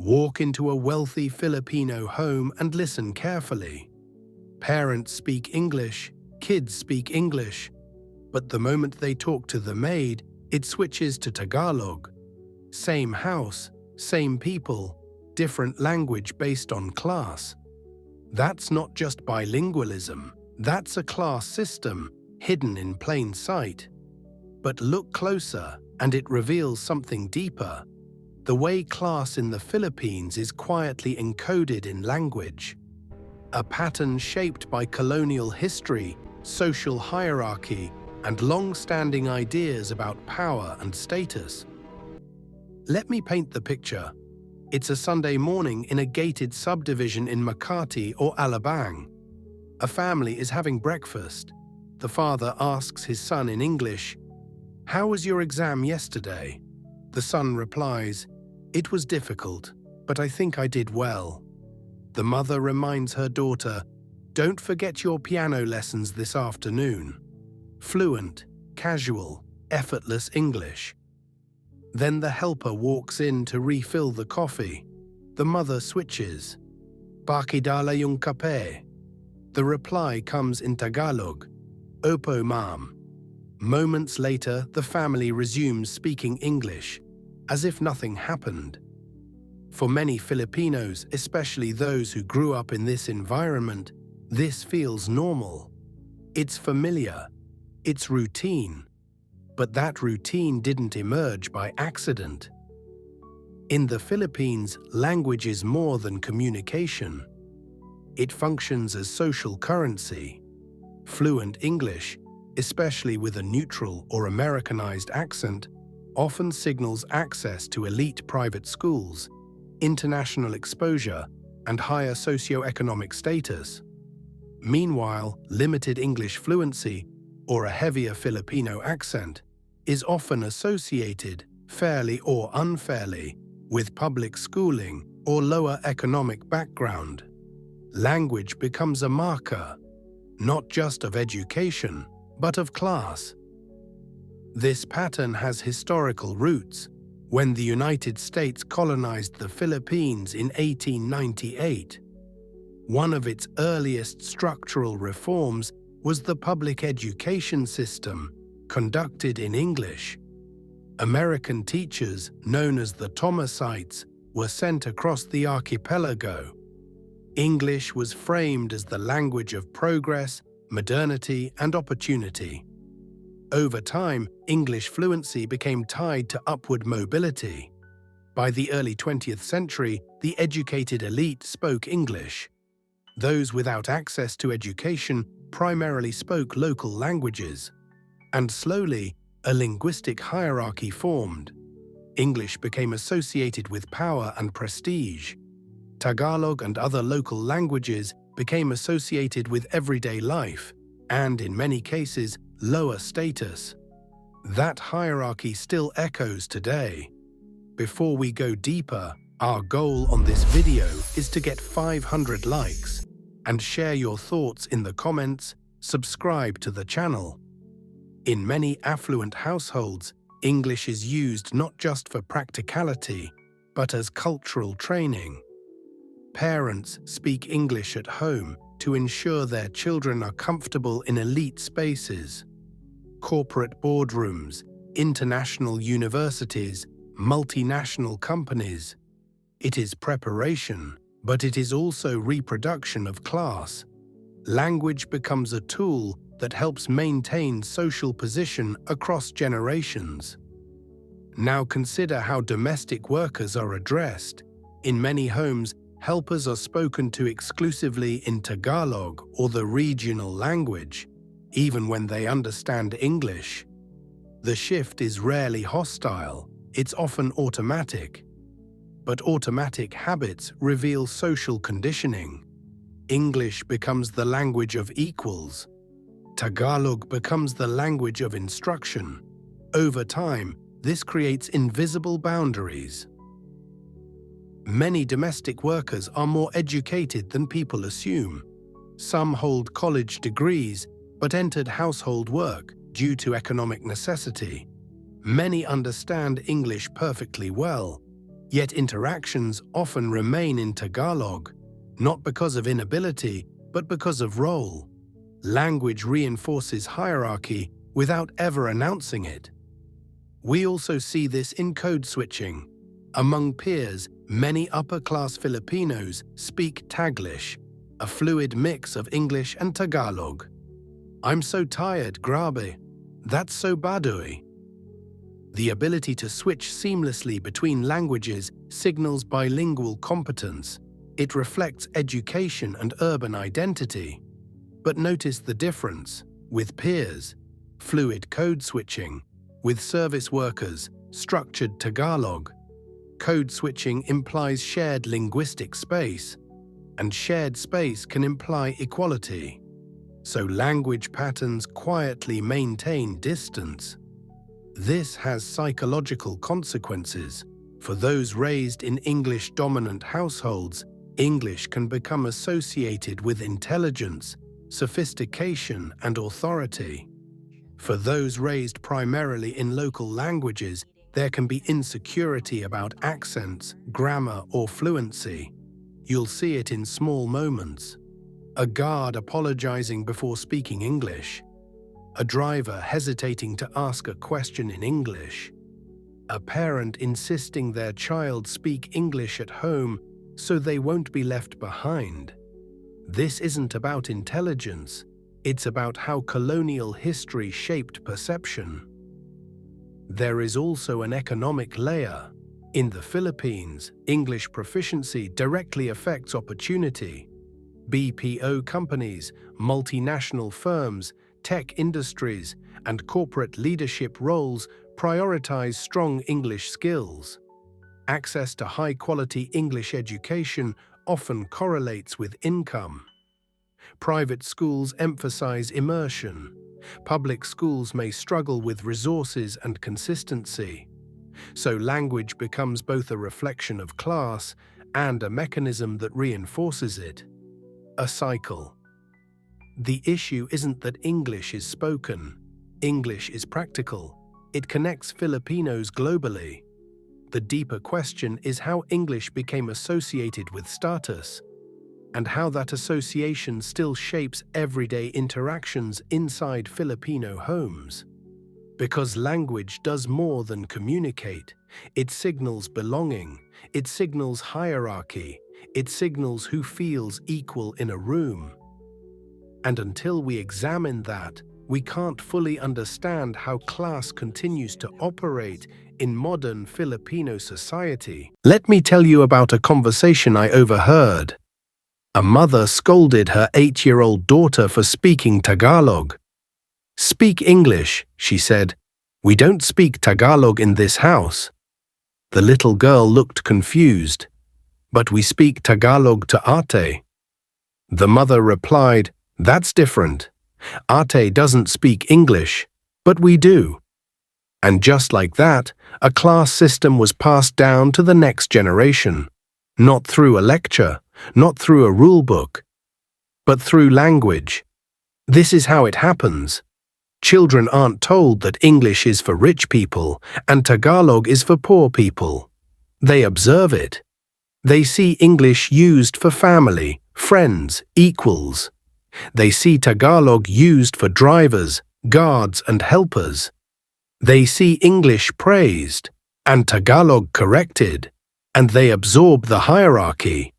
Walk into a wealthy Filipino home and listen carefully. Parents speak English, kids speak English, but the moment they talk to the maid, it switches to Tagalog. Same house, same people, different language based on class. That's not just bilingualism, that's a class system hidden in plain sight. But look closer, and it reveals something deeper. The way class in the Philippines is quietly encoded in language. A pattern shaped by colonial history, social hierarchy, and long-standing ideas about power and status. Let me paint the picture. It's a Sunday morning in a gated subdivision in Makati or Alabang. A family is having breakfast. The father asks his son in English, "How was your exam yesterday?" The son replies, "It was difficult, but I think I did well." The mother reminds her daughter, "Don't forget your piano lessons this afternoon." Fluent, casual, effortless English. Then the helper walks in to refill the coffee. The mother switches. "Pakidala yung kape." The reply comes in Tagalog, "Opo, ma'am." Moments later, the family resumes speaking English, as if nothing happened. For many Filipinos, especially those who grew up in this environment, this feels normal. It's familiar. It's routine. But that routine didn't emerge by accident. In the Philippines, language is more than communication. It functions as social currency. Fluent English, especially with a neutral or Americanized accent, often signals access to elite private schools, international exposure, and higher socioeconomic status. Meanwhile, limited English fluency, or a heavier Filipino accent, is often associated, fairly or unfairly, with public schooling or lower economic background. Language becomes a marker, not just of education, but of class. This pattern has historical roots. When the United States colonized the Philippines in 1898, one of its earliest structural reforms was the public education system, conducted in English. American teachers, known as the Thomasites, were sent across the archipelago. English was framed as the language of progress, modernity, and opportunity. Over time, English fluency became tied to upward mobility. By the early 20th century, the educated elite spoke English. Those without access to education primarily spoke local languages. And slowly, a linguistic hierarchy formed. English became associated with power and prestige. Tagalog and other local languages became associated with everyday life, and in many cases, lower status. That hierarchy still echoes today. Before we go deeper, our goal on this video is to get 500 likes, and share your thoughts in the comments, subscribe to the channel. In many affluent households, English is used not just for practicality, but as cultural training. Parents speak English at home to ensure their children are comfortable in elite spaces. Corporate boardrooms, international universities, multinational companies. It is preparation, but it is also reproduction of class. Language becomes a tool that helps maintain social position across generations. Now consider how domestic workers are addressed. In many homes, helpers are spoken to exclusively in Tagalog or the regional language, even when they understand English. The shift is rarely hostile, it's often automatic. But automatic habits reveal social conditioning. English becomes the language of equals. Tagalog becomes the language of instruction. Over time, this creates invisible boundaries. Many domestic workers are more educated than people assume. Some hold college degrees, but entered household work due to economic necessity. Many understand English perfectly well, Yet interactions often remain in Tagalog, not because of inability, but because of role. Language reinforces hierarchy without ever announcing it. We also see this in code switching. Among peers, many upper-class Filipinos speak Taglish, a fluid mix of English and Tagalog. "I'm so tired, grabe. That's so baduy." The ability to switch seamlessly between languages signals bilingual competence. It reflects education and urban identity. But notice the difference. With peers, fluid code switching. With service workers, structured Tagalog. Code switching implies shared linguistic space, and shared space can imply equality. So language patterns quietly maintain distance. This has psychological consequences. For those raised in English-dominant households, English can become associated with intelligence, sophistication, and authority. For those raised primarily in local languages, there can be insecurity about accents, grammar, or fluency. You'll see it in small moments. A guard apologizing before speaking English. A driver hesitating to ask a question in English. A parent insisting their child speak English at home so they won't be left behind. This isn't about intelligence, it's about how colonial history shaped perception. There is also an economic layer. In the Philippines, English proficiency directly affects opportunity. BPO companies, multinational firms, tech industries, and corporate leadership roles prioritize strong English skills. Access to high-quality English education often correlates with income. Private schools emphasize immersion. Public schools may struggle with resources and consistency. So language becomes both a reflection of class and a mechanism that reinforces it. A cycle. The issue isn't that English is spoken. English is practical. It connects Filipinos globally. The deeper question is how English became associated with status, and how that association still shapes everyday interactions inside Filipino homes. Because language does more than communicate. It signals belonging. It signals hierarchy. It signals who feels equal in a room. And until we examine that, we can't fully understand how class continues to operate in modern Filipino society. Let me tell you about a conversation I overheard. A mother scolded her 8-year-old daughter for speaking Tagalog. "Speak English," she said. "We don't speak Tagalog in this house." The little girl looked confused. "But we speak Tagalog to Ate." The mother replied, "That's different. Ate doesn't speak English, but we do." And just like that, a class system was passed down to the next generation. Not through a lecture, not through a rule book, but through language. This is how it happens. Children aren't told that English is for rich people and Tagalog is for poor people. They observe it. They see English used for family, friends, equals. They see Tagalog used for drivers, guards, and helpers. They see English praised and Tagalog corrected, and they absorb the hierarchy.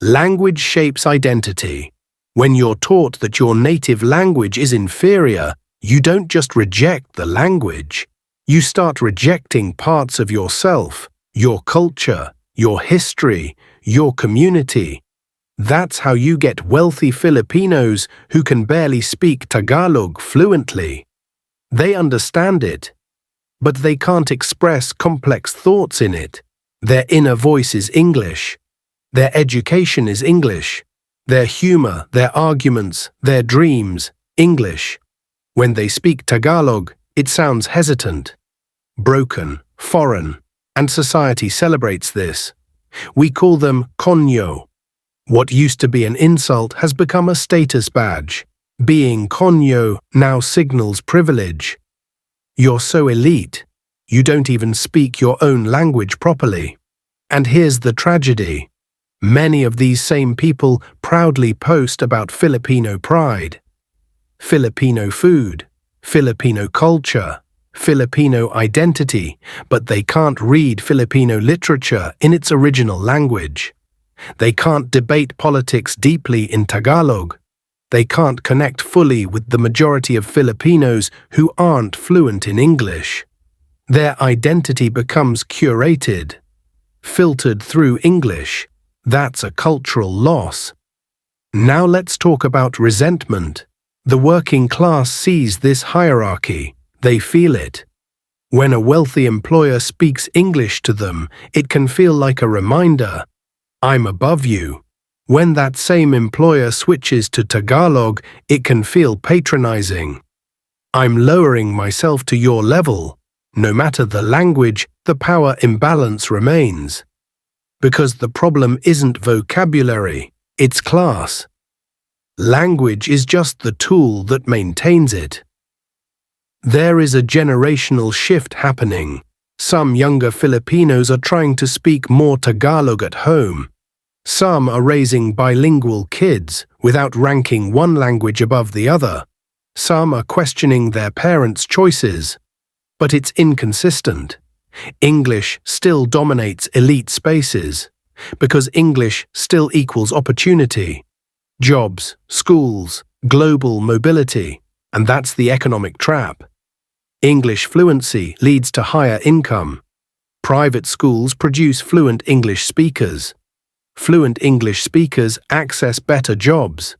Language shapes identity. When you're taught that your native language is inferior, you don't just reject the language. You start rejecting parts of yourself, your culture, your history, your community. That's how you get wealthy Filipinos who can barely speak Tagalog fluently. They understand it, but they can't express complex thoughts in it. Their inner voice is English. Their education is English. Their humor, their arguments, their dreams, English. When they speak Tagalog, it sounds hesitant, broken, foreign, and society celebrates this. We call them Conyo. What used to be an insult has become a status badge. Being Conyo now signals privilege. You're so elite, you don't even speak your own language properly. And here's the tragedy. Many of these same people proudly post about Filipino pride, Filipino food, Filipino culture, Filipino identity, but they can't read Filipino literature in its original language. They can't debate politics deeply in Tagalog. They can't connect fully with the majority of Filipinos who aren't fluent in English. Their identity becomes curated, filtered through English. That's a cultural loss. Now let's talk about resentment. The working class sees this hierarchy. They feel it. When a wealthy employer speaks English to them, it can feel like a reminder, I'm above you. When that same employer switches to Tagalog, it can feel patronizing. I'm lowering myself to your level. No matter the language, the power imbalance remains. Because the problem isn't vocabulary, it's class. Language is just the tool that maintains it. There is a generational shift happening. Some younger Filipinos are trying to speak more Tagalog at home. Some are raising bilingual kids without ranking one language above the other. Some are questioning their parents' choices. But it's inconsistent. English still dominates elite spaces, because English still equals opportunity, jobs, schools, global mobility, and that's the economic trap. English fluency leads to higher income. Private schools produce fluent English speakers. Fluent English speakers access better jobs.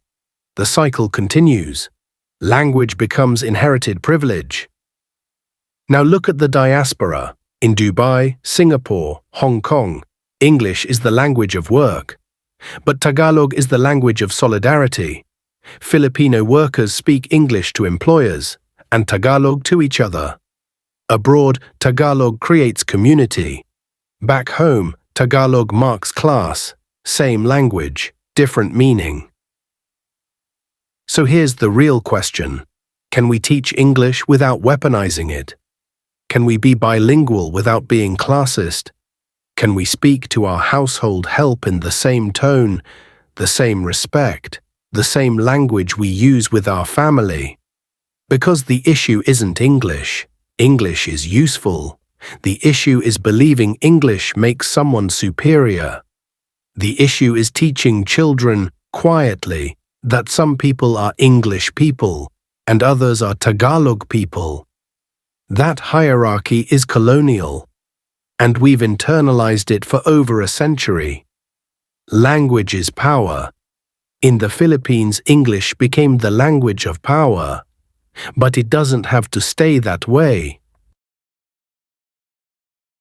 The cycle continues. Language becomes inherited privilege. Now look at the diaspora. In Dubai, Singapore, Hong Kong, English is the language of work. But Tagalog is the language of solidarity. Filipino workers speak English to employers, and Tagalog to each other. Abroad, Tagalog creates community. Back home, Tagalog marks class. Same language, different meaning. So here's the real question. Can we teach English without weaponizing it? Can we be bilingual without being classist? Can we speak to our household help in the same tone, the same respect, the same language we use with our family? Because the issue isn't English. English is useful. The issue is believing English makes someone superior. The issue is teaching children, quietly, that some people are English people and others are Tagalog people. That hierarchy is colonial, and we've internalized it for over a century. Language is power. In the Philippines, English became the language of power. But it doesn't have to stay that way.